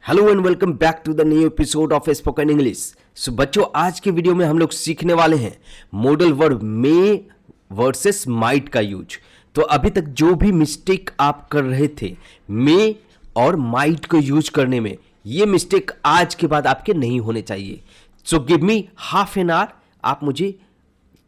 Hello and welcome back to the new episode of spoken English. So बच्चों, आज के video में हम लोग सीखने वाले हैं मॉडल वर्ब मे वर्सेस माइट का यूज। तो अभी तक जो भी मिस्टेक आप कर रहे थे मे और माइट को यूज करने में, ये मिस्टेक आज के बाद आपके नहीं होने चाहिए। So give me half an hour, आप मुझे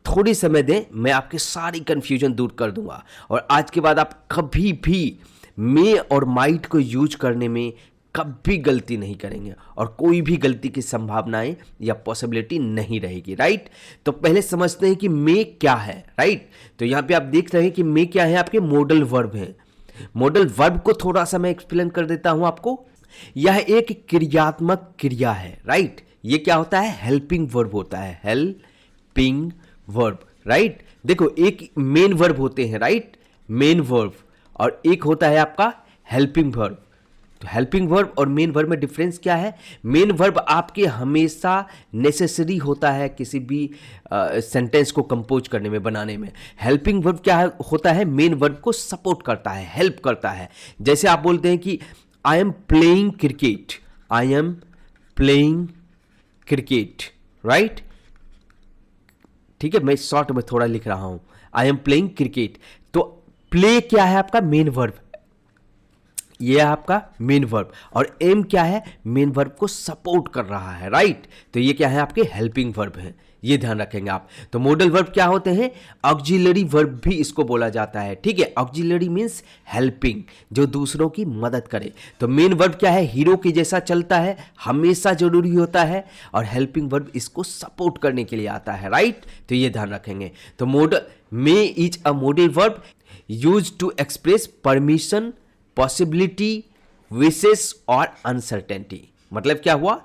थोड़ी समय दें, मैं आपके सारी कंफ्यूजन दूर कर दूंगा और आज के बाद आप कभी भी मे और माइट को यूज करने में कभी गलती नहीं करेंगे और कोई भी गलती की संभावनाएं या पॉसिबिलिटी नहीं रहेगी। राइट, तो पहले समझते हैं कि मे क्या है। राइट, तो यहां पे आप देख रहे हैं कि मे क्या है, आपके मॉडल वर्ब है। मॉडल वर्ब को थोड़ा सा मैं एक्सप्लेन कर देता हूं आपको। यह एक क्रियात्मक क्रिया है। राइट, ये क्या होता है, हेल्पिंग वर्ब होता है, हेल्पिंग वर्ब। राइट, देखो एक मेन वर्ब होते हैं, राइट, मेन वर्ब, और एक होता है आपका हेल्पिंग वर्ब। तो हेल्पिंग वर्ब और मेन वर्ब में डिफरेंस क्या है? मेन वर्ब आपके हमेशा नेसेसरी होता है किसी भी सेंटेंस को कंपोज करने में, बनाने में। हेल्पिंग वर्ब क्या होता है? मेन वर्ब को सपोर्ट करता है, हेल्प करता है। जैसे आप बोलते हैं कि I am playing cricket, I am playing cricket. Right, ठीक है, मैं शॉर्ट में थोड़ा लिख रहा हूं, आई एम प्लेइंग क्रिकेट। तो प्ले क्या है आपका? मेन वर्ब, ये है आपका मेन वर्ब, और एम क्या है? मेन वर्ब को सपोर्ट कर रहा है। राइट, तो ये क्या है? आपके हेल्पिंग वर्ब है, ये ध्यान रखेंगे आप। तो मॉडल वर्ब क्या होते हैं? ऑक्सिलरी वर्ब भी इसको बोला जाता है। ठीक है, ऑक्सिलरी मींस हेल्पिंग, जो दूसरों की मदद करे। तो मेन वर्ब क्या है? हीरो की जैसा चलता है, हमेशा जरूरी होता है, और हेल्पिंग वर्ब इसको सपोर्ट करने के लिए आता है। राइट, तो ये ध्यान रखेंगे। तो modal may is a modal verb use to express permission, possibility, wishes और अनसर्टेनिटी। मतलब क्या हुआ?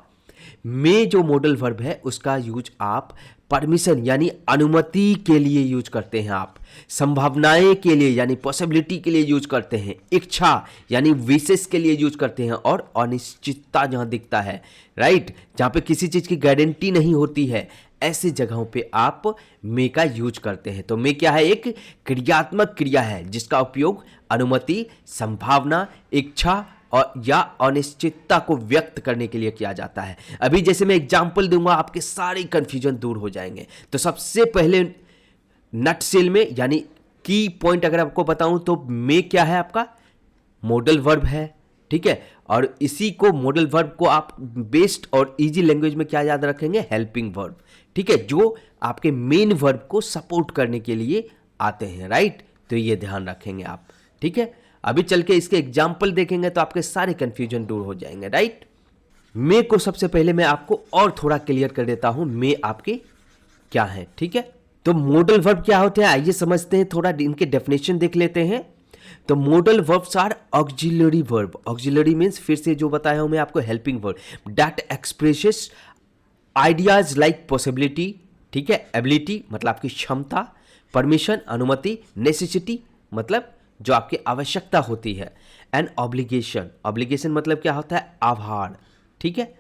में जो मॉडल वर्ब है उसका यूज आप परमिशन यानी अनुमति के लिए यूज करते हैं, आप संभावनाएं के लिए यानी पॉसिबिलिटी के लिए यूज करते हैं, इच्छा यानी विशेष के लिए यूज करते हैं, और अनिश्चितता जहां दिखता है, राइट, जहां पे किसी चीज की गारंटी नहीं होती है, ऐसे जगहों पे आप मे का यूज करते हैं। तो मे क्या है? एक क्रियात्मक क्रिया है जिसका उपयोग अनुमति, संभावना, इच्छा और या अनिश्चितता को व्यक्त करने के लिए किया जाता है। अभी जैसे मैं एग्जांपल दूंगा, आपके सारे कंफ्यूजन दूर हो जाएंगे। तो सबसे पहले नटसेल में यानी की पॉइंट अगर आपको बताऊं तो मे क्या है? आपका मॉडल वर्ब है। ठीक है, और इसी को मॉडल वर्ब को आप बेस्ट और इजी लैंग्वेज में क्या याद रखेंगे? Helping verb. ठीक है, जो आपके मेन वर्ब को सपोर्ट करने के लिए आते हैं। राइट, तो ये ध्यान रखेंगे आप। ठीक है, अभी चल के इसके एग्जाम्पल देखेंगे तो आपके सारे कंफ्यूजन दूर हो जाएंगे। राइट, मे को सबसे पहले मैं आपको और थोड़ा क्लियर कर देता हूं, मे आपके क्या है। ठीक है, तो मॉडल वर्ब क्या होते हैं आइए समझते हैं, थोड़ा इनके डेफिनेशन देख लेते हैं। तो modal verbs are auxiliary verb. Auxiliary means फिर से जो बताया हूं मैं आपको, helping verb that expresses ideas like possibility, ठीक है, एबिलिटी मतलब आपकी क्षमता, परमिशन अनुमति, नेसेसिटी मतलब जो आपकी आवश्यकता होती है, एंड ऑब्लिगेशन, ऑब्लिगेशन मतलब क्या होता है? आभार। ठीक है,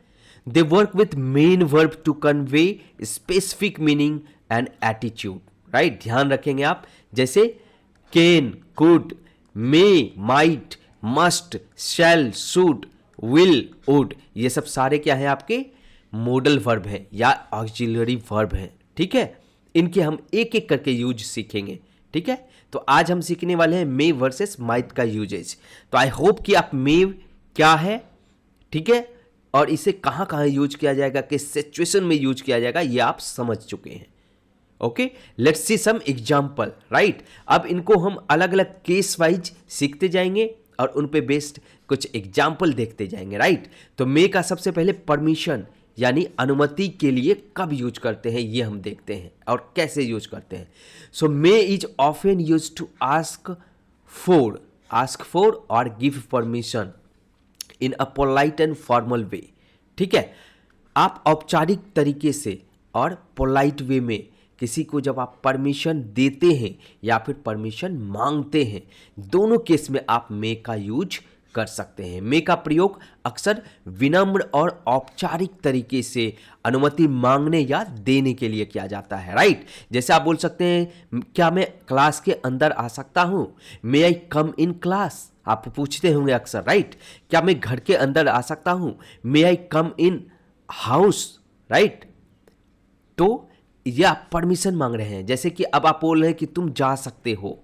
they work with main verb to convey specific meaning and attitude. Right, ध्यान रखेंगे आप, जैसे can, could, may, might, must, shall, should, will, would, ये सब सारे क्या है? आपके मॉडल वर्ब है या ऑक्सिलरी वर्ब है। ठीक है, इनके हम एक एक करके यूज सीखेंगे। ठीक है, तो आज हम सीखने वाले हैं मे वर्सेस माइट का यूजेज। तो आई होप कि आप मे क्या है, ठीक है, और इसे कहां कहां यूज किया जाएगा, किस सिचुएशन में यूज किया जाएगा, ये आप समझ चुके हैं। Okay, let's see some example. Right, अब इनको हम अलग अलग केस वाइज सीखते जाएंगे और उन पे बेस्ड कुछ एग्जांपल देखते जाएंगे। राइट, तो मे का सबसे पहले परमिशन यानी अनुमति के लिए कब यूज करते हैं ये हम देखते हैं और कैसे यूज करते हैं। So may is often use to ask for और give permission in a polite and formal way. ठीक है, आप औपचारिक तरीके से और पोलाइट वे में किसी को जब आप परमिशन देते हैं या फिर परमिशन मांगते हैं, दोनों केस में आप मे का यूज कर सकते हैं। मे का प्रयोग अक्सर विनम्र और औपचारिक तरीके से अनुमति मांगने या देने के लिए किया जाता है, राइट। जैसे आप बोल सकते हैं, क्या मैं क्लास के अंदर आ सकता हूं? मे आई कम इन क्लास? आप पूछते होंगे अक्सर, राइट। क्या मैं घर के अंदर आ सकता हूं? मे आई कम इन हाउस, राइट। तो ये आप परमिशन मांग रहे हैं। जैसे कि अब आप बोल रहे हैं कि तुम जा सकते हो,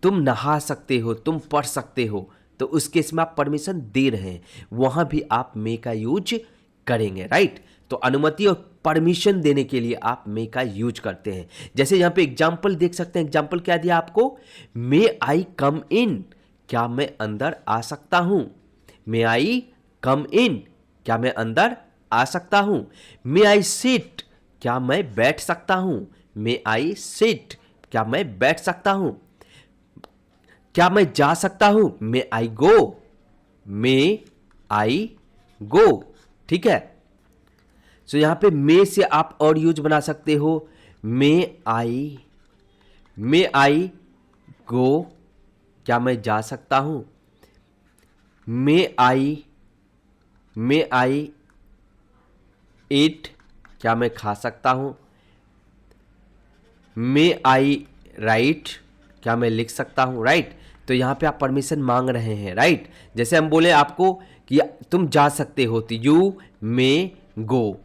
तुम नहा सकते हो, तुम पढ़ सकते हो, तो उस केस में आप परमिशन दे रहे हैं, वहां भी आप मे का यूज करेंगे, राइट। तो अनुमति और परमिशन देने के लिए आप मे का यूज करते हैं। जैसे यहां पे एग्जाम्पल देख सकते हैं। एग्जाम्पल क्या दिया आपको? मे आई कम इन? क्या मैं अंदर आ सकता हूं? मे आई कम इन? क्या मैं अंदर आ सकता हूं? मे आई सिट? क्या मैं बैठ सकता हूं? मे आई सिट? क्या मैं बैठ सकता हूं? क्या मैं जा सकता हूं? मे आई गो? मे आई गो? ठीक है। सो यहां पे मे से आप और यूज बना सकते हो। मे आई गो? क्या मैं जा सकता हूं? मे आई ईट? क्या मैं खा सकता हूं? मे आई राइट? क्या मैं लिख सकता हूं? राइट। तो यहां पे आप परमिशन मांग रहे हैं, राइट। जैसे हम बोले आपको कि तुम जा सकते हो, तो you may go,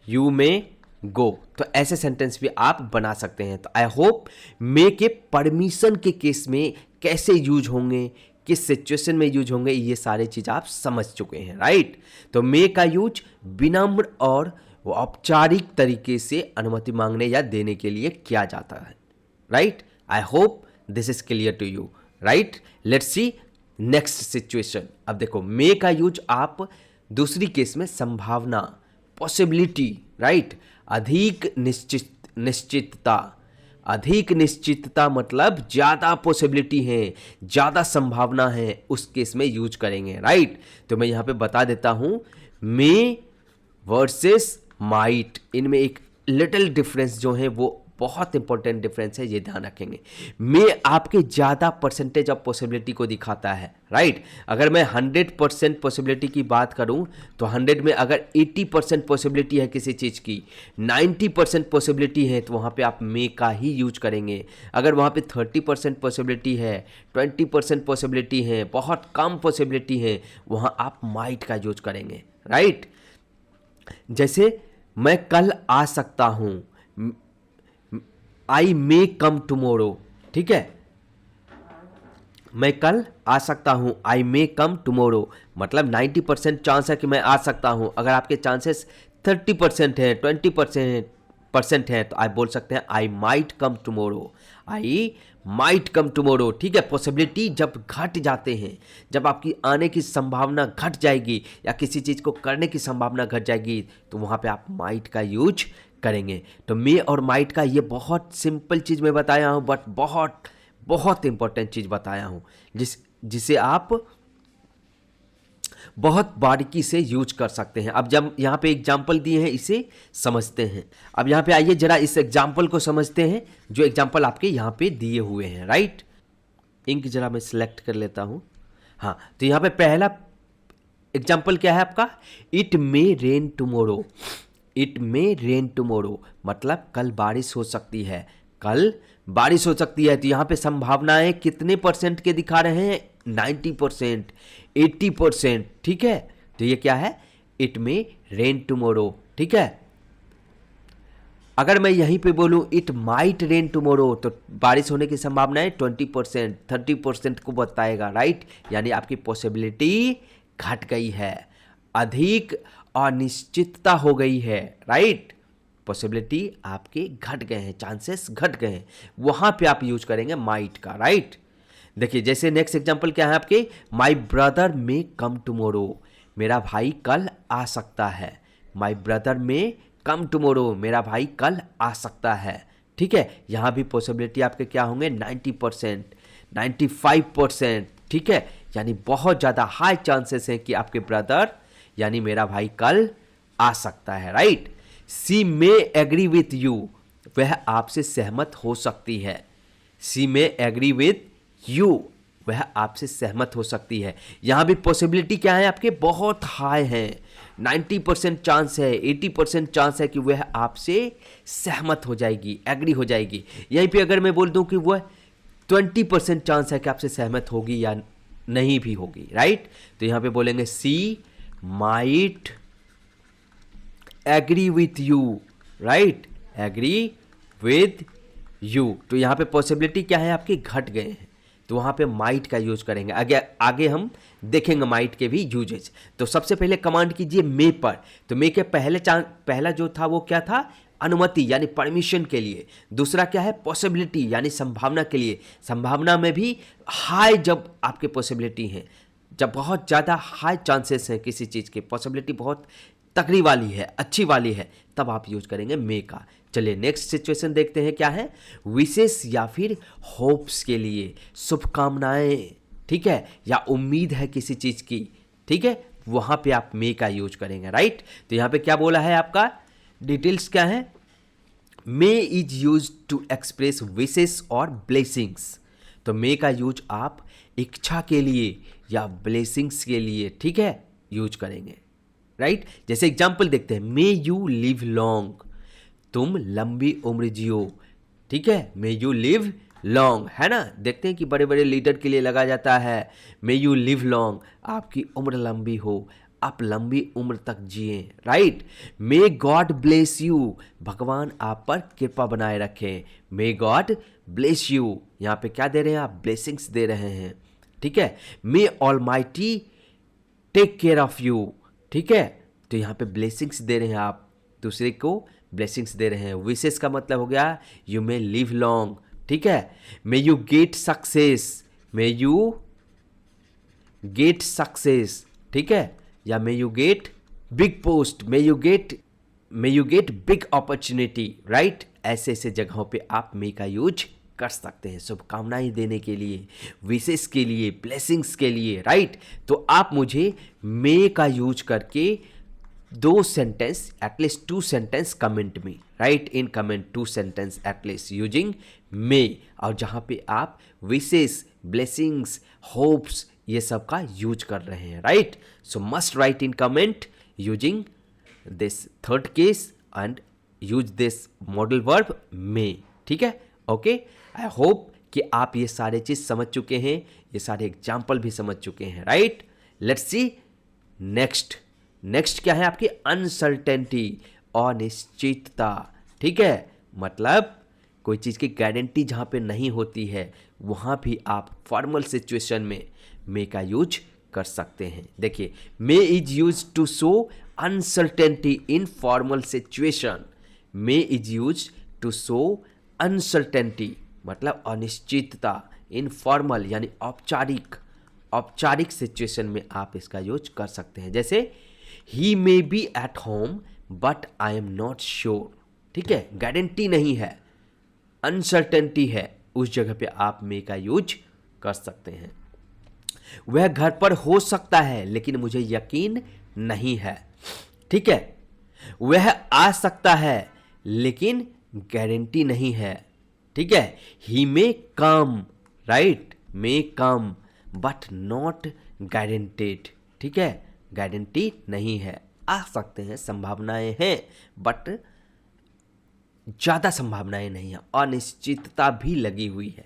you may गो। तो ऐसे सेंटेंस भी आप बना सकते हैं। तो आई होप मे के परमिशन के केस में कैसे यूज होंगे, किस सिचुएशन में यूज होंगे, ये सारी चीज आप समझ चुके हैं, राइट। तो मे का यूज विनम्र और औपचारिक तरीके से अनुमति मांगने या देने के लिए किया जाता है, right. I hope this is clear to you, right. Let's see next situation. अब देखो, मे का यूज आप दूसरी केस में संभावना, पॉसिबिलिटी, राइट। अधिक निश्चितता मतलब ज्यादा पॉसिबिलिटी है, ज्यादा संभावना है, उस केस में यूज करेंगे, राइट। तो मैं यहां पे बता देता हूं, मे वर्सेस माइट, इनमें एक लिटिल डिफरेंस जो है वो बहुत इंपॉर्टेंट डिफरेंस है, ये ध्यान रखेंगे। मे आपके ज्यादा परसेंटेज ऑफ पॉसिबिलिटी को दिखाता है, राइट। अगर मैं 100% पॉसिबिलिटी की बात करूं तो 100 में अगर 80% पॉसिबिलिटी है किसी चीज की, 90% पॉसिबिलिटी है, तो वहां पे आप मे का ही यूज करेंगे। अगर वहां पे 30% पॉसिबिलिटी है, 20% पॉसिबिलिटी है, बहुत कम पॉसिबिलिटी है, वहां आप माइट का यूज करेंगे, राइट। जैसे मैं कल आ सकता हूं, आई मे कम टुमोरो, ठीक है। मैं कल आ सकता हूं, आई मे कम टुमोरो, मतलब 90% चांस है कि मैं आ सकता हूं। अगर आपके चांसेस 30% है, 20% है, तो आप बोल सकते हैं I might come tomorrow, I might come tomorrow, ठीक है। पॉसिबिलिटी जब घट जाते हैं, जब आपकी आने की संभावना घट जाएगी या किसी चीज को करने की संभावना घट जाएगी, तो वहां पे आप माइट का यूज करेंगे। तो मे और माइट का ये बहुत सिंपल चीज मैं बताया हूं, बट बहुत बहुत इंपॉर्टेंट चीज बताया हूं, जिसे आप बहुत बारीकी से यूज कर सकते हैं। अब जब यहां पे एग्जाम्पल दिए हैं, इसे समझते हैं। अब यहां पे आइए जरा इस एग्जाम्पल को समझते हैं, जो एग्जाम्पल आपके यहां पे दिए हुए हैं, राइट। इंक जरा मैं सिलेक्ट कर लेता हूं। हाँ, तो यहां पे पहला एग्जाम्पल क्या है आपका? It may rain tomorrow. It may rain tomorrow मतलब कल बारिश हो सकती है, कल बारिश हो सकती है। तो यहां पे संभावनाएं कितने परसेंट के दिखा रहे हैं? 90%, 80%, ठीक है। तो ये क्या है? इट मे रेन टुमोरो, ठीक है। अगर मैं यहीं पे बोलूं इट माइट रेन टुमोरो, तो बारिश होने की संभावना है 20%, 30% को बताएगा, राइट। यानी आपकी पॉसिबिलिटी घट गई है, अधिक अनिश्चितता हो गई है, राइट। पॉसिबिलिटी आपके घट गए हैं, चांसेस घट गए हैं, वहां पे आप यूज करेंगे माइट का, राइट। देखिए जैसे नेक्स्ट एग्जांपल क्या है आपके? My brother may come tomorrow, मेरा भाई कल आ सकता है। My brother may come tomorrow, मेरा भाई कल आ सकता है, ठीक है। यहां भी पॉसिबिलिटी आपके क्या होंगे? 90%, 95%, ठीक है। यानी बहुत ज्यादा हाई चांसेस हैं कि आपके ब्रदर यानी मेरा भाई कल आ सकता है, right. She may agree with you, वह आपसे सहमत हो सकती है। She may agree with you, वह आपसे सहमत हो सकती है। यहाँ भी पॉसिबिलिटी क्या है आपके, बहुत हाई है, 90% चांस है, 80% चांस है कि वह आपसे सहमत हो जाएगी, एग्री हो जाएगी। यहीं पे अगर मैं बोल दूं कि वह 20% चांस है कि आपसे सहमत होगी या नहीं भी होगी, राइट। तो यहाँ पे बोलेंगे she might agree with you, right, agree with you. तो यहाँ पे पॉसिबिलिटी क्या है आपके, घट गए हैं, तो वहाँ पे माइट का यूज करेंगे। आगे हम देखेंगे माइट के भी यूजेज। तो सबसे पहले कमांड कीजिए मे पर। तो मे के पहला जो था वो क्या था, अनुमति यानी परमिशन के लिए। दूसरा क्या है, पॉसिबिलिटी यानी संभावना के लिए। संभावना में भी हाई, जब आपके पॉसिबिलिटी हैं, जब बहुत ज़्यादा हाई चांसेस हैं किसी चीज़ के, पॉसिबिलिटी बहुत तगड़ी वाली है, अच्छी वाली है, तब आप यूज करेंगे मे का। चलिए नेक्स्ट सिचुएशन देखते हैं क्या है, विशेष या फिर होप्स के लिए, शुभकामनाएं, ठीक है, या उम्मीद है किसी चीज़ की, ठीक है, वहाँ पे आप मे का यूज करेंगे, राइट। तो यहाँ पे क्या बोला है आपका, डिटेल्स क्या है, may is use to express wishes और ब्लेसिंग्स। तो मे का यूज आप इच्छा के लिए या ब्लेसिंग्स के लिए, ठीक है, यूज करेंगे, राइट। जैसे एग्जाम्पल देखते हैं, मे यू लिव लॉन्ग, तुम लंबी उम्र जियो, ठीक है, मे यू लिव लॉन्ग, है ना। देखते हैं कि बड़े बड़े लीडर के लिए लगा जाता है मे यू लिव लॉन्ग, आपकी उम्र लंबी हो, आप लंबी उम्र तक जिए, right. May God bless you, भगवान आप पर कृपा बनाए रखें, मे गॉड ब्लेस यू, यहाँ पे क्या दे रहे हैं आप, ब्लेसिंग्स दे रहे हैं, ठीक है। May almighty take care of you, ठीक है, तो यहाँ पे ब्लेसिंग्स दे रहे हैं आप, दूसरे को ब्लेसिंग्स दे रहे हैं। विशेष का मतलब हो गया यू मे लिव लॉन्ग, ठीक है। May you get success, may you get success, ठीक है, या may you get big post, may you get big opportunity, right. ऐसे ऐसे जगहों पे आप मे का यूज कर सकते हैं, शुभकामनाएं देने के लिए, विशेष के लिए, ब्लेसिंग्स के लिए, राइट। तो आप मुझे मे का यूज करके 2 सेंटेंस, एटलीस्ट 2 सेंटेंस कमेंट में, right, in comment 2 sentence at least using may, और जहाँ पे आप विशेष, ब्लेसिंग्स, होप्स, ये सब का यूज कर रहे हैं, right. So must write in comment using this third case and use this modal verb may, ठीक है, ओके। आई होप कि आप ये सारे चीज़ समझ चुके हैं, ये सारे एग्जाम्पल भी समझ चुके हैं, राइट। लेट्स सी नेक्स्ट क्या है आपकी, अनसर्टेनिटी, अनिश्चितता, ठीक है, मतलब कोई चीज़ की गारंटी जहाँ पे नहीं होती है, वहाँ भी आप फॉर्मल सिचुएशन में मे का यूज कर सकते हैं। देखिए, may is use to show uncertainty in formal situation, may is use to show uncertainty मतलब अनिश्चितता, इनफॉर्मल यानी औपचारिक सिचुएशन में आप इसका यूज कर सकते हैं। जैसे he may be at home but I am not sure, ठीक है, गारंटी नहीं है, अनसर्टेनिटी है, उस जगह पे आप मे का यूज कर सकते हैं। वह घर पर हो सकता है लेकिन मुझे यकीन नहीं है, ठीक है। वह आ सकता है लेकिन गारंटी नहीं है, ठीक है। He may come, right, may come but not guaranteed, ठीक है, गारंटी नहीं है, आ सकते हैं, संभावनाएं हैं बट ज़्यादा संभावनाएं नहीं है, अनिश्चितता भी लगी हुई है,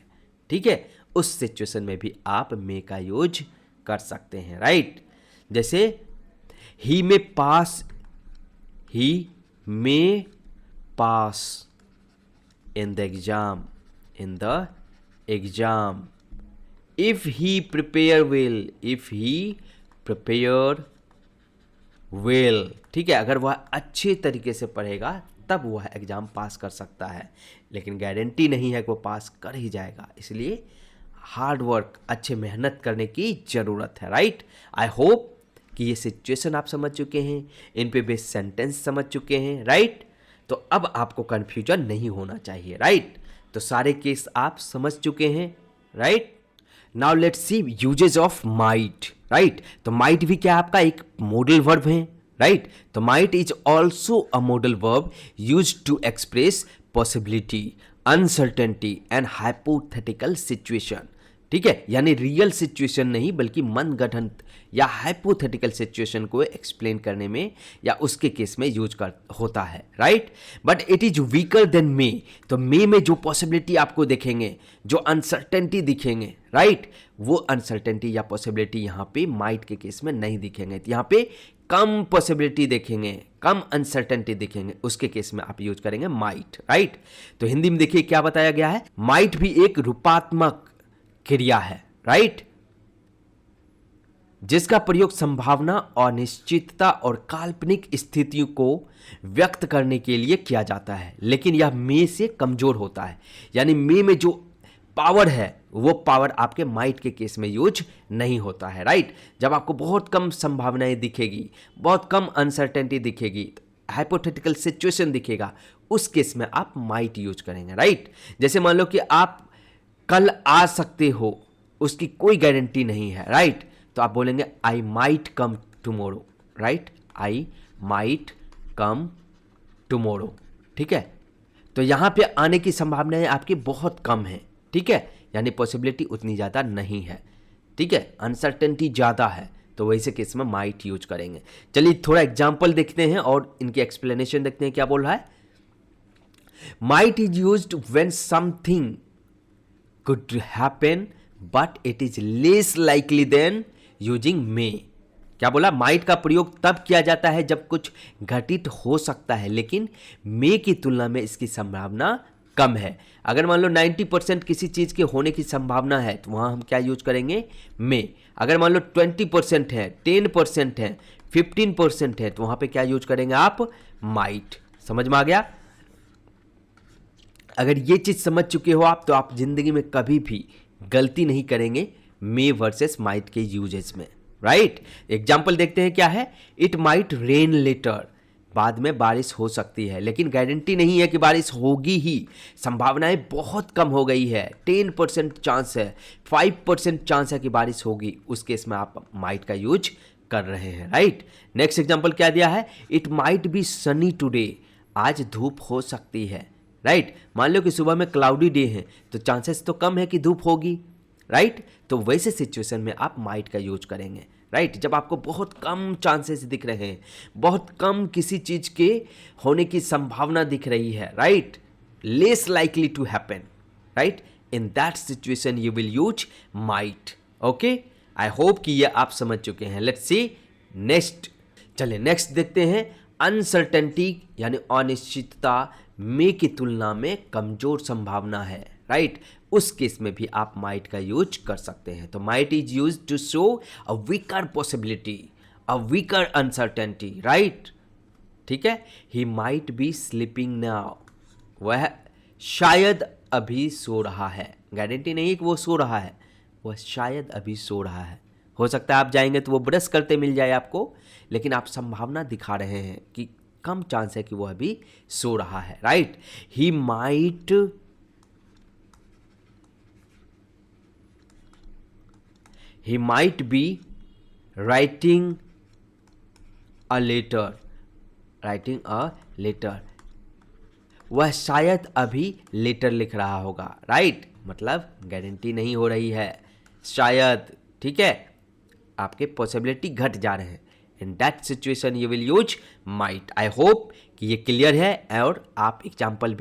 ठीक है। उस सिचुएशन में भी आप मे का यूज कर सकते हैं, राइट। जैसे he may pass in the exam if he prepare well, ठीक है, अगर वह अच्छे तरीके से पढ़ेगा तब वह एग्जाम पास कर सकता है, लेकिन गारंटी नहीं है कि वो पास कर ही जाएगा, इसलिए हार्ड वर्क, अच्छे मेहनत करने की ज़रूरत है, राइट। आई होप कि ये सिचुएशन आप समझ चुके हैं, इन पे बेस्ड सेंटेंस समझ चुके हैं, राइट। तो अब आपको कन्फ्यूजन नहीं होना चाहिए, राइट। तो सारे केस आप समझ चुके हैं, right. Now let's see uses of might, right. तो माइट भी क्या आपका एक मॉडल वर्ब है, राइट। तो might is also a modal verb use to express possibility, uncertainty and hypothetical situation. ठीक है, यानी रियल सिचुएशन नहीं बल्कि मनगढ़ंत या हाइपोथेटिकल सिचुएशन को एक्सप्लेन करने में या उसके केस में यूज कर होता है, right. But it is weaker than may, तो मे में जो पॉसिबिलिटी आपको देखेंगे, जो अनसर्टेनिटी दिखेंगे, राइट, वो अनसर्टेनिटी या पॉसिबिलिटी यहाँ पे माइट के केस में नहीं दिखेंगे। यहाँ पे कम पॉसिबिलिटी देखेंगे, कम अनसर्टेनिटी दिखेंगे, उसके केस में आप यूज करेंगे माइट, राइट। तो हिंदी में देखिए क्या बताया गया है, माइट भी एक रूपात्मक क्रिया है, राइट, जिसका प्रयोग संभावना, अनिश्चितता और काल्पनिक स्थितियों को व्यक्त करने के लिए किया जाता है, लेकिन यह मे से कमजोर होता है। यानी मे में जो पावर है वो पावर आपके माइट के केस में यूज नहीं होता है, राइट। जब आपको बहुत कम संभावनाएं दिखेगी, बहुत कम अनसर्टेनिटी दिखेगी, हाइपोथेटिकल सिचुएशन दिखेगा, उस केस में आप माइट यूज करेंगे, राइट। जैसे मान लो कि आप कल आ सकते हो, उसकी कोई गारंटी नहीं है, राइट, तो आप बोलेंगे I might come tomorrow, right, I might come tomorrow, ठीक है। तो यहां पे आने की संभावनाएं आपकी बहुत कम है, ठीक है, यानी पॉसिबिलिटी उतनी ज़्यादा नहीं है, ठीक है, अनसर्टेनिटी ज़्यादा है, तो वैसे केस में माइट यूज करेंगे। चलिए थोड़ा एग्जाम्पल देखते हैं और इनकी एक्सप्लेनेशन देखते हैं क्या बोल रहा है। Might is used when something could happen but it is less likely than using may। क्या बोला, माइट का प्रयोग तब किया जाता है जब कुछ घटित हो सकता है, लेकिन मे की तुलना में इसकी संभावना कम है। अगर मान लो 90% किसी चीज़ के होने की संभावना है तो वहाँ हम क्या यूज करेंगे, मे। अगर मान लो 20% है, 10% है, 15% है, तो वहाँ पे क्या यूज करेंगे आप, माइट। समझ में आ गया। अगर ये चीज़ समझ चुके हो आप, तो आप जिंदगी में कभी भी गलती नहीं करेंगे मे वर्सेस माइट के यूजेस में, राइट। एग्जाम्पल देखते हैं क्या है, इट माइट रेन लेटर, बाद में बारिश हो सकती है, लेकिन गारंटी नहीं है कि बारिश होगी ही, संभावनाएं बहुत कम हो गई है, 10% चांस है, 5% चांस है कि बारिश होगी, उस केस में आप माइट का यूज कर रहे हैं, राइट। नेक्स्ट एग्जाम्पल क्या दिया है, it might be Sunny today, आज धूप हो सकती है, राइट। मान लो कि सुबह में क्लाउडी डे है तो चांसेस तो कम है कि धूप होगी, राइट। तो वैसे सिचुएशन में आप माइट का यूज करेंगे, राइट। जब आपको बहुत कम चांसेस दिख रहे हैं, बहुत कम किसी चीज के होने की संभावना दिख रही है, right, less likely to happen, right, in that situation you will use might. Okay, I hope कि ये आप समझ चुके हैं। Let's see next. चलिए नेक्स्ट देखते हैं, अनसर्टेनिटी यानी अनिश्चितता मे की तुलना में कमजोर संभावना है, राइट, उस केस में भी आप माइट का यूज कर सकते हैं। तो might is use to show a weaker possibility, a weaker uncertainty, right, ठीक है। He might be sleeping now, वह शायद अभी सो रहा है, गारंटी नहीं कि वो सो रहा है, वह शायद अभी सो रहा है। हो सकता है आप जाएंगे तो वो ब्रश करते मिल जाए आपको, लेकिन आप संभावना दिखा रहे हैं कि कम चांस है कि वो अभी सो रहा है, right. He might be writing a letter, वह शायद अभी लेटर लिख रहा होगा, राइट, मतलब गारंटी नहीं हो रही है, शायद, ठीक है, आपके पॉसिबिलिटी घट जा रहे हैं। इन that situation you will use might. I hope कि ये क्लियर है और आप एग्जाम्पल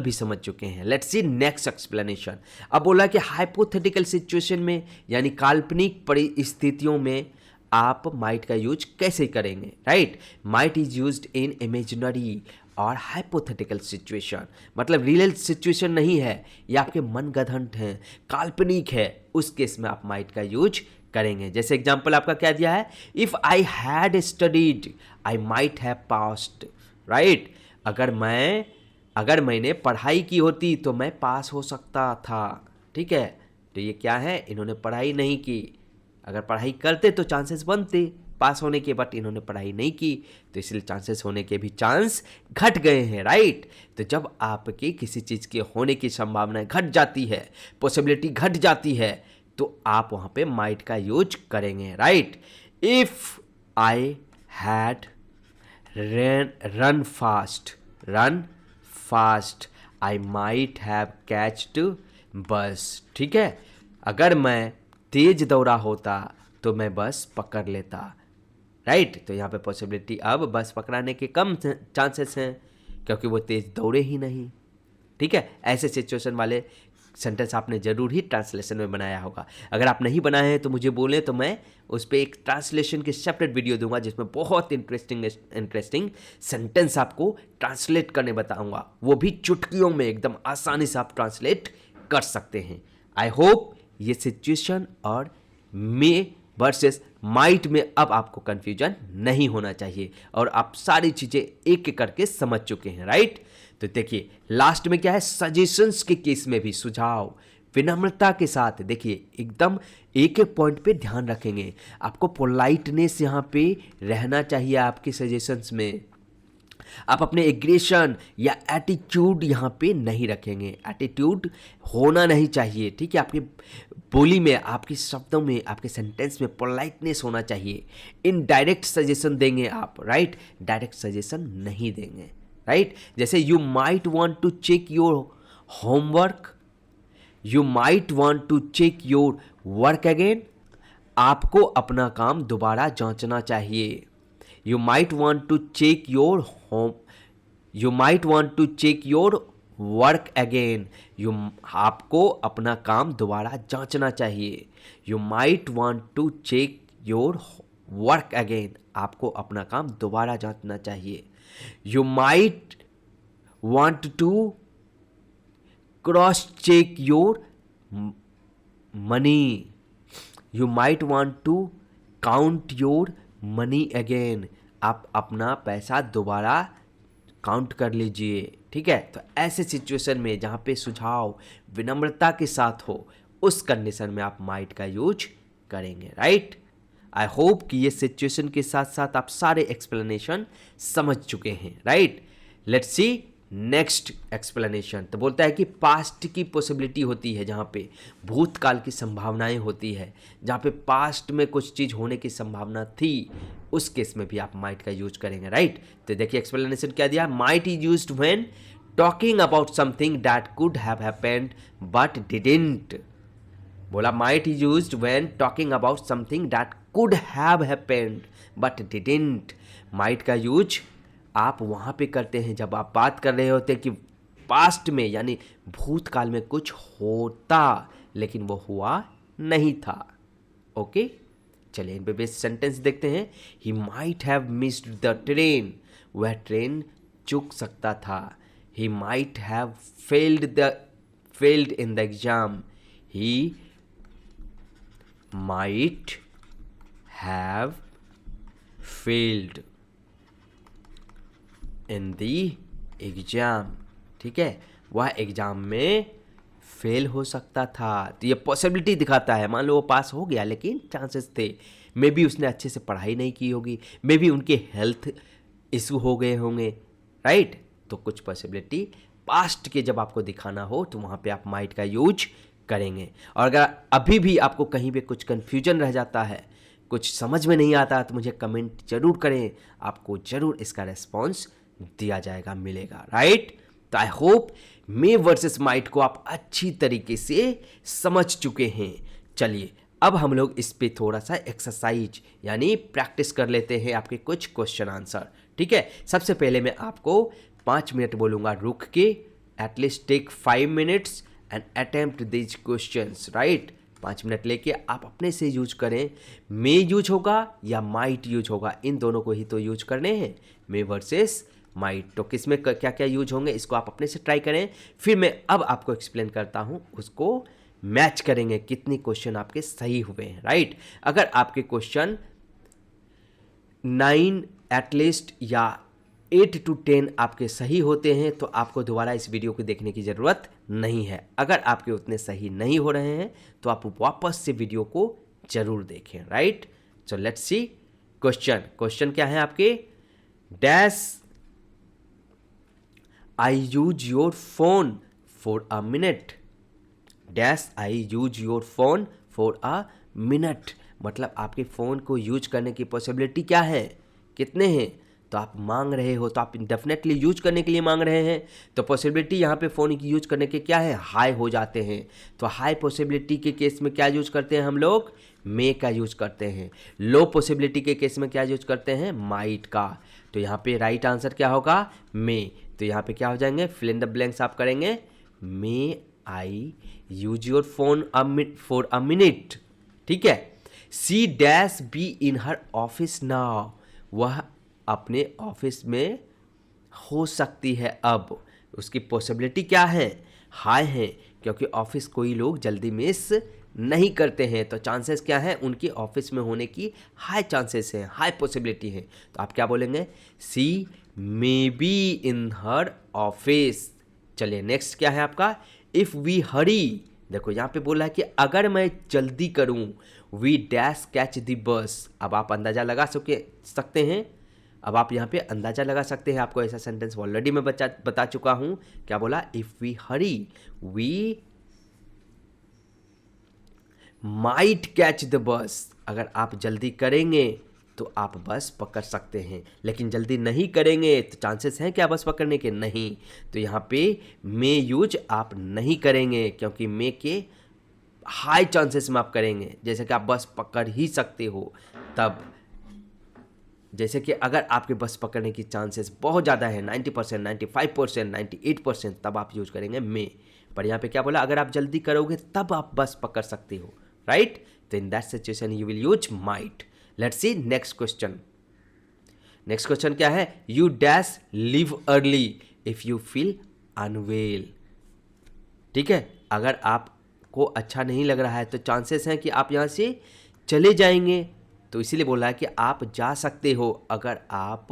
भी समझ चुके हैं। Let's see next explanation. अब बोला कि हाइपोथेटिकल सिचुएशन में यानी काल्पनिक परिस्थितियों में आप माइट का यूज कैसे करेंगे, right. Might is used in imaginary और हाइपोथेटिकल सिचुएशन, मतलब रियल सिचुएशन नहीं है, ये आपके मनगढ़ंत हैं, काल्पनिक है, उस केस में आप माइट का यूज करेंगे। जैसे एग्जांपल आपका क्या दिया है, if I had studied I might have passed, right, अगर मैंने पढ़ाई की होती तो मैं पास हो सकता था, ठीक है। तो ये क्या है, इन्होंने पढ़ाई नहीं की, अगर पढ़ाई करते तो चांसेस बनते पास होने के, बट इन्होंने पढ़ाई नहीं की तो इसलिए चांसेस होने के भी चांस घट गए हैं, राइट। तो जब आपकी किसी चीज़ के होने की संभावना घट जाती है, पॉसिबिलिटी घट जाती है, तो आप वहाँ पे माइट का यूज करेंगे, right. If I had run fast I might have caught bus, ठीक है। अगर मैं तेज दौड़ा होता तो मैं बस पकड़ लेता, राइट। तो यहाँ पे पॉसिबिलिटी अब बस पकड़ाने के कम चांसेस हैं क्योंकि वो तेज दौड़े ही नहीं, ठीक है। ऐसे सिचुएशन वाले सेंटेंस आपने ज़रूर ही ट्रांसलेशन में बनाया होगा। अगर आप नहीं बनाए हैं तो मुझे बोलें, तो मैं उस पर एक ट्रांसलेशन की सेपरेट वीडियो दूंगा जिसमें बहुत इंटरेस्टिंग सेंटेंस आपको ट्रांसलेट करने बताऊंगा, वो भी चुटकियों में एकदम आसानी से आप ट्रांसलेट कर सकते हैं। आई होप ये सिचुएशन और मे वर्सेस माइट में अब आपको कंफ्यूजन नहीं होना चाहिए और आप सारी चीज़ें एक एक करके समझ चुके हैं, राइट। तो देखिए लास्ट में क्या है, सजेशंस के केस में भी सुझाव विनम्रता के साथ, देखिए एकदम एक एक पॉइंट पे ध्यान रखेंगे। आपको पोलाइटनेस यहाँ पे रहना चाहिए आपके सजेशंस में। आप अपने एग्रेशन या एटीट्यूड यहाँ पे नहीं रखेंगे, एटीट्यूड होना नहीं चाहिए, ठीक है। आपकी बोली में, आपके शब्दों में, आपके सेंटेंस में पोलाइटनेस होना चाहिए। इनडायरेक्ट सजेशन देंगे आप, राइट, डायरेक्ट सजेशन नहीं देंगे, राइट। जैसे you might want to check your homework, you might want to check your work again, आपको अपना काम दोबारा जांचना चाहिए। You might want to check your home, you might want to check your work again, आपको अपना काम दोबारा जांचना चाहिए। You might want to check your work again, आपको अपना काम दोबारा जांचना चाहिए। You might want to cross check your money, you might want to count your money again, आप अपना पैसा दोबारा काउंट कर लीजिए, ठीक है। तो ऐसे सिचुएशन में जहाँ पे सुझाव विनम्रता के साथ हो, उस कंडीशन में आप माइट का यूज करेंगे, राइट। आई होप कि ये सिचुएशन के साथ साथ आप सारे एक्सप्लेनेशन समझ चुके हैं, right. Let's see next explanation. तो बोलता है कि पास्ट की पॉसिबिलिटी होती है, जहाँ पे भूतकाल की संभावनाएं होती है, जहाँ पे पास्ट में कुछ चीज़ होने की संभावना थी, उस केस में भी आप माइट का यूज करेंगे, राइट। तो देखिए एक्सप्लेनेशन क्या दिया, might is used when talking about something that could have happened but didn't. बोला might is used when talking about something that could have happened but didn't. Might का use आप वहाँ पे करते हैं जब आप बात कर रहे होते हैं कि पास्ट में यानी भूतकाल में कुछ होता लेकिन वो हुआ नहीं था, ओके। चलिए इन पे बेस्ट सेंटेंस देखते हैं। He might have missed the train, वह ट्रेन चूक सकता था। He might have failed in the exam, he might have failed in the exam, ठीक है, वह एग्जाम में फेल हो सकता था। तो ये पॉसिबिलिटी दिखाता है, मान लो वो पास हो गया लेकिन चांसेस थे, मे बी उसने अच्छे से पढ़ाई नहीं की होगी, मे बी उनके हेल्थ इशू हो गए होंगे, राइट। तो कुछ पॉसिबिलिटी पास्ट के जब आपको दिखाना हो तो वहाँ पे आप माइट का यूज करेंगे। और अगर अभी भी आपको कहीं पे कुछ कन्फ्यूजन रह जाता है, कुछ समझ में नहीं आता, तो मुझे कमेंट जरूर करें, आपको जरूर इसका रेस्पॉन्स दिया जाएगा, मिलेगा, राइट। तो आई होप मे वर्सेस माइट को आप अच्छी तरीके से समझ चुके हैं। चलिए अब हम लोग इस पे थोड़ा सा एक्सरसाइज यानी प्रैक्टिस कर लेते हैं, आपके कुछ क्वेश्चन आंसर, ठीक है। सबसे पहले मैं आपको 5 मिनट बोलूँगा रुक के, at least take 5 minutes and attempt this questions, right. 5 minute लेके आप अपने से यूज करें, मे यूज होगा या माइट यूज होगा, इन दोनों को ही तो यूज करने हैं, मे वर्सेस माइट। तो किस में क्या क्या यूज होंगे इसको आप अपने से ट्राई करें, फिर मैं अब आपको एक्सप्लेन करता हूँ, उसको मैच करेंगे कितनी क्वेश्चन आपके सही हुए हैं, राइट। अगर आपके क्वेश्चन 9 एटलीस्ट या 8 to 10 आपके सही होते हैं तो आपको दोबारा इस वीडियो को देखने की ज़रूरत नहीं है। अगर आपके उतने सही नहीं हो रहे हैं तो आप वापस से वीडियो को जरूर देखें, right. So let's see question क्या है आपके, dash I use your phone for a minute, dash I use your phone for a minute, मतलब आपके फ़ोन को यूज करने की पॉसिबिलिटी क्या है, कितने हैं, तो तो आप मांग रहे हो, तो आप डेफिनेटली यूज करने के लिए मांग रहे हैं, तो पॉसिबिलिटी यहाँ पे फ़ोन की यूज करने के क्या है, हाई हो जाते हैं। तो हाई पॉसिबिलिटी के केस में क्या यूज करते हैं हम लोग, मे का यूज करते हैं। लो पॉसिबिलिटी के केस में क्या यूज करते हैं, माइट का। तो यहाँ पे राइट आंसर क्या होगा, मे। तो यहाँ पे क्या हो जाएंगे, फिल इन द ब्लैंक्स आप करेंगे, may I use your phone for a minute. ठीक है। She dash be in her office now, वह अपने ऑफिस में हो सकती है अब। उसकी पॉसिबिलिटी क्या है, हाई है, क्योंकि ऑफिस कोई लोग जल्दी मिस नहीं करते हैं। तो चांसेस क्या है, उनकी ऑफिस में होने की हाई चांसेस हैं, हाई पॉसिबिलिटी है। तो आप क्या बोलेंगे, she may be in her office. चलिए नेक्स्ट क्या है आपका, इफ़ वी हरी। देखो यहाँ पे बोला है कि अगर मैं जल्दी करूँ, वी डैश कैच द बस। अब आप अंदाज़ा लगा सकते हैं, अब आप यहाँ पे अंदाज़ा लगा सकते हैं। आपको ऐसा सेंटेंस ऑलरेडी मैं बता चुका हूँ। क्या बोला, if we hurry we might catch the bus. अगर आप जल्दी करेंगे तो आप बस पकड़ सकते हैं, लेकिन जल्दी नहीं करेंगे तो चांसेस हैं क्या बस पकड़ने के, नहीं। तो यहाँ पे मे यूज आप नहीं करेंगे, क्योंकि मे के हाई चांसेस में आप करेंगे। जैसे कि आप बस पकड़ ही सकते हो तब, जैसे कि अगर आपके बस पकड़ने की चांसेस बहुत ज़्यादा है, 90%, 95%, 98%, तब आप यूज करेंगे मे। पर यहाँ पे क्या बोला, अगर आप जल्दी करोगे तब आप बस पकड़ सकते हो, राइट। तो in that situation you will use might. Let's see next question. Next question क्या है, you dash live early if you feel unwell. ठीक है, अगर आपको अच्छा नहीं लग रहा है तो चांसेस हैं कि आप यहाँ से चले जाएंगे। तो इसीलिए बोला है कि आप जा सकते हो अगर आप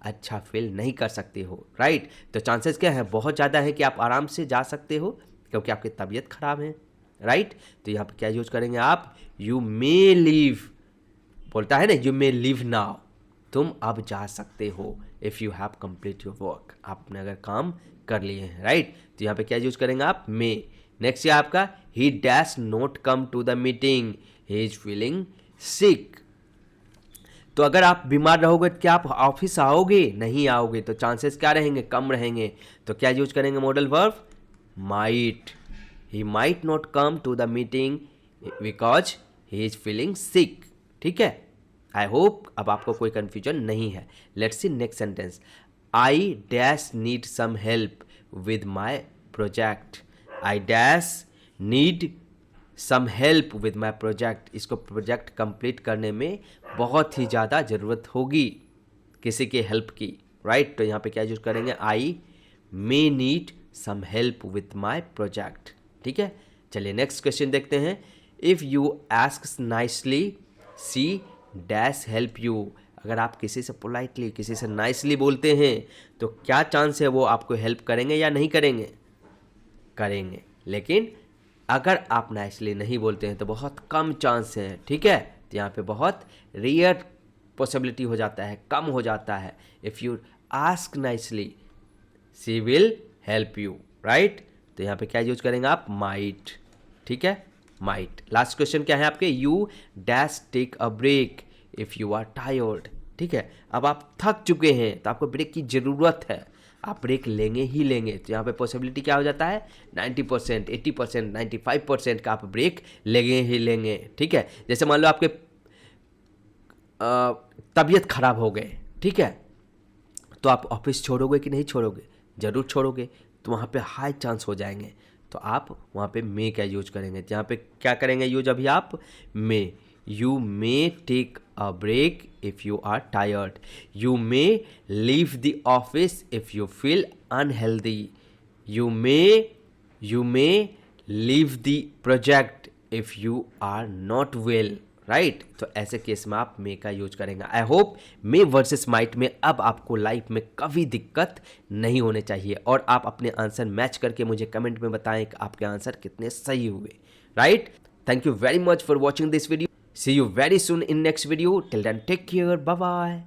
अच्छा फील नहीं कर सकते हो, राइट। तो चांसेस क्या है, बहुत ज़्यादा है कि आप आराम से जा सकते हो, क्योंकि आपकी तबीयत खराब है, राइट। तो यहाँ पे क्या यूज करेंगे आप, यू मे लीव। बोलता है ना, यू मे लीव नाउ, तुम अब जा सकते हो। If you have complete your work, आपने अगर काम कर लिए हैं, राइट। तो यहाँ पे क्या यूज करेंगे आप, मे। नेक्स्ट है आपका, he dash not come to the meeting, he is feeling sick. तो अगर आप बीमार रहोगे क्या आप ऑफिस आओगे, नहीं आओगे। तो चांसेस क्या रहेंगे, कम रहेंगे। तो क्या यूज करेंगे, modal verb might. He might not come to the meeting because he is feeling sick. ठीक है, आई होप अब आपको कोई कंफ्यूजन नहीं है। Let's see next sentence, I dash need some help with my project. I dash need some help with my project. इसको project complete करने में बहुत ही ज़्यादा ज़रूरत होगी किसी के हेल्प की, राइट। तो यहाँ पे क्या यूज करेंगे, I may need some help with my project. ठीक है, चलिए नेक्स्ट क्वेश्चन देखते हैं। If you ask nicely she dash help you. अगर आप किसी से पोलाइटली, किसी से नाइसली बोलते हैं तो क्या चांस है वो आपको हेल्प करेंगे या नहीं करेंगे, करेंगे। लेकिन अगर आप नाइसली नहीं बोलते हैं तो बहुत कम चांस है, ठीक है। तो यहाँ पे बहुत रेयर पॉसिबिलिटी हो जाता है, कम हो जाता है। If you ask nicely she will help you, right. तो यहाँ पे क्या यूज करेंगे आप, माइट। ठीक है, माइट। लास्ट क्वेश्चन क्या है आपके, you dash take a break if you are tired. ठीक है, अब आप थक चुके हैं तो आपको ब्रेक की ज़रूरत है, आप ब्रेक लेंगे ही लेंगे। तो यहाँ पे पॉसिबिलिटी क्या हो जाता है, 90%, 80%, 95% का आप ब्रेक लेंगे ही लेंगे। ठीक है, जैसे मान लो आपके तबीयत खराब हो गए, ठीक है, तो आप ऑफिस छोड़ोगे कि नहीं छोड़ोगे, ज़रूर छोड़ोगे। तो वहाँ पे हाई चांस हो जाएंगे, तो आप वहाँ पे मे का यूज करेंगे। तो यहाँ पे क्या करेंगे यूज, अभी आप may. You may take a break if you are tired. You may leave the office if you feel unhealthy. You may leave the project if you are not well, right. तो ऐसे case में आप may का use करेंगे। I hope may versus might में अब आपको life में कभी दिक्कत नहीं होने चाहिए, और आप अपने आंसर मैच करके मुझे कमेंट में बताएं कि आपके आंसर कितने सही हुए, right. Thank you very much for watching this video. See you very soon in next video. Till then take care, bye bye.